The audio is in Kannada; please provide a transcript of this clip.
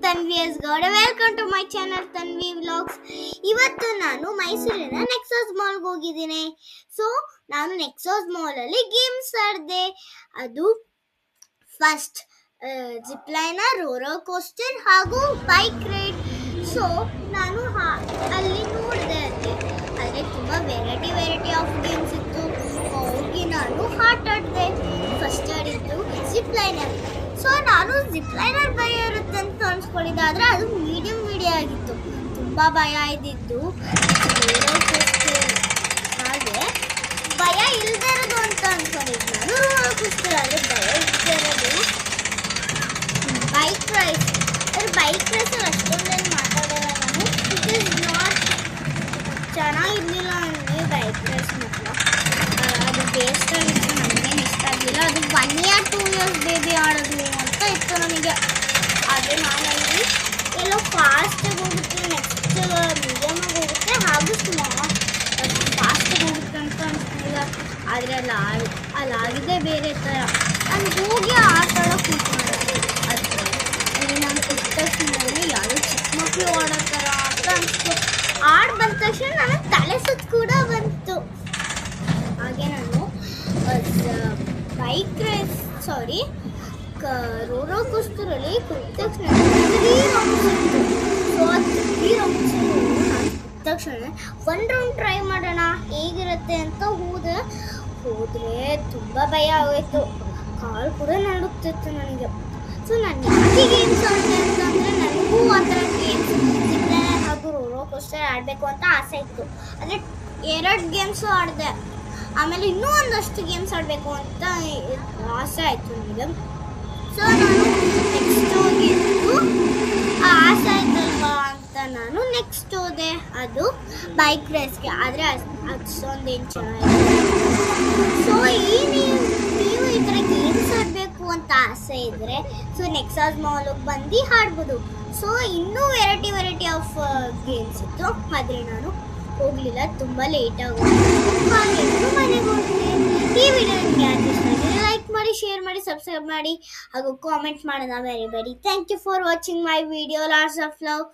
Tanvi S. Gowda. Welcome to my channel Tanvi Vlogs. ಇವತ್ತು ನಾನು ಮೈಸೂರಿನ ನೆಕ್ಸಸ್ ಮಾಲ್ಗೆ ಹೋಗಿದ್ದೀನಿ. ನಾನು ನೆಕ್ಸಸ್ ಮಾಲಲ್ಲಿ ಗೇಮ್ಸ್ ಆಡಿದೆ. ಅದು first zip liner, roller coaster ಹಾಗೂ ಬೈಕ್ ರೈಡ್. ನಾನು ಅಲ್ಲಿ ನೋಡಿದೆ. ಅಲ್ಲಿ ತುಂಬ ವೆರೈಟಿ ಆಫ್ ಗೇಮ್ಸ್ ಇತ್ತು. ಹೋಗಿ ನಾನು ಆಟ ಆಡಿದೆ. ಫಸ್ಟ್ ಆಡಿದ್ದು ಜಿಪ್ ಲೈನರ್. ನಾನು ಜಿಪ್ ಲೈನರ್ ಭಯ ಇರುತ್ತೆ ಅಂತ ಅನ್ಸ್ಕೊಂಡಿದ್ದೆ, ಆದರೆ ಅದು ಮೀಡಿಯಂ ಆಗಿತ್ತು. ತುಂಬ ಭಯ ಇದ್ದಿದ್ದು ಹಾಗೆ ಭಯ ಇಲ್ಲದೆ ಇರೋದು ಅಂತ ಅನ್ಕೊಂಡಿದ್ದು. ನಾನು ರೋಲರ್ ಕೋಸ್ಟರ್ ಆದರೆ ಭಯ ಇಲ್ಲದೆ ಇರೋದು ಬೈಕ್ ರೈಸ್. ಬೈಕ್ ರೈಸಲ್ಲಿ ಅಷ್ಟೊಂದೇನು ಮಾತಾಡೋಲ್ಲ ನಾನು. ಇಟ್ ಈಸ್ ನಾಟ್ ಚೆನ್ನಾಗಿರಲಿಲ್ಲ ನನಗೆ ಬೈಕ್ ರೈಸ್ ಮಾತ್ರ. ಅದು ಬೇಸ್ಟ್ ಆಗಿತ್ತು, ನನಗೇನು ಇಷ್ಟ ಆಗಲಿಲ್ಲ. ಅದು 1 year 2 years ಬೇಬಿ ಆಡೋದು ಅಂತ ಇತ್ತು ನನಗೆ. ಆದರೆ ನಾನಲ್ಲಿ ಎಲ್ಲೋ ಫಾಸ್ಟಾಗಿ ಹೋಗುತ್ತೆ, ನೆಕ್ಸ್ಟ್ ಮೀಡಿಯಮಾಗಿ ಹೋಗುತ್ತೆ, ಹಾಗೂ ಫಾಸ್ಟಾಗಿ ಹೋಗುತ್ತೆ ಅಂತ ಅನ್ಸ್ತಿಲ್ಲ. ಆದರೆ ಅಲ್ಲಾಗಿದೆ ಬೇರೆ ಥರ. ನಾನು ಹೋಗಿ ಆಟ ಆಡೋಕೆ ಕೂತ್ಕೊಂಡೆ. ಅದು ಅಲ್ಲಿ ನಾನು ಕೂತ ತಕ್ಷಣ ಯಾವುದೋ ಚಿಕ್ಕ ಮಕ್ಕಳು ಆಡೋ ಥರ ಅಂತ ಅನಿಸ್ತು. ಬಂದ ತಕ್ಷಣ ನನಗೆ ತಲೆ ಸುತ್ತು ಕೂಡ ಬಂತು. ಹಾಗೆ ನಾನು ಬೈಕ್ ರೈಸ್ ರೋಲರ್ ಕೋಸ್ಟರಲ್ಲಿ ಕೂತ ತಕ್ಷಣ 3 ರೌಂಡ್ಸ್ ಇತ್ತು. ಆ 3 ರೌಂಡ್ಸ್ ನಾನು ಕೂತ ತಕ್ಷಣ 1 ರೌಂಡ್ ಟ್ರೈ ಮಾಡೋಣ ಹೇಗಿರುತ್ತೆ ಅಂತ ಹೋದರೆ ತುಂಬ ಭಯ ಆಗೋಯ್ತು. ಕಾಲು ಕೂಡ ನಡುಗ್ತಿತ್ತು ನನಗೆ. ನಾನು ಯಾಕೆ ಗೇಮ್ಸ್ ಆಡಿದೆ ಅಂತಂದರೆ ನನಗೂ ಆ ಥರ ಗೇಮ್ಸ್ ಜಿಪ್ ಲೈನರ್ ಹಾಗೂ ರೋಲರ್ ಕೋಸ್ಟರ್ ಆಡಬೇಕು ಅಂತ ಆಸೆ ಇತ್ತು. ಆದರೆ 2 ಗೇಮ್ಸು ಆಡಿದೆ. ಆಮೇಲೆ ಇನ್ನೂ ಒಂದಷ್ಟು ಗೇಮ್ಸ್ ಆಡಬೇಕು ಅಂತ ಆಸೆ ಆಯಿತು ನನಗೆ. ನಾನು ನೆಕ್ಸ್ಟ್ ಹೋಗಿದ್ದು ಆಸೆ ಆಯ್ತಲ್ವಾ ಅಂತ ನಾನು ನೆಕ್ಸ್ಟ್ ಹೋದೆ, ಅದು ಬೈಕ್ ರೇಸ್ಗೆ. ಆದರೆ ಅಷ್ಟೊಂದೇನು ಚೆನ್ನಾಗಿದೆ. ನೀವು ಈ ಥರ ಗೇಮ್ಸ್ ಆಡಬೇಕು ಅಂತ ಆಸೆ ಇದ್ದರೆ ನೆಕ್ಸಸ್ ಮಾಲ್ಗೆ ಬಂದು ಆಡ್ಬೋದು. ಇನ್ನೂ ವೆರೈಟಿ ಆಫ್ ಗೇಮ್ಸ್ ಇತ್ತು, ಆದರೆ ನಾನು ಹೋಗಲಿಲ್ಲ. ತುಂಬ ಲೇಟಾಗಿ ಮನೆಗೆ ಹೋಗ್ತೀನಿ. ಈ ವಿಡಿಯೋ ನಿಮಗೆ ಯಾರು ಇಷ್ಟ ಆಗಿದೆ ಲೈಕ್ ಮಾಡಿ, ಶೇರ್ ಮಾಡಿ, ಸಬ್ಸ್ಕ್ರೈಬ್ ಮಾಡಿ ಹಾಗೂ ಕಾಮೆಂಟ್ ಮಾಡೋಣ ಮರಿಬೇಡಿ. Thank you for watching my video. Lots of love.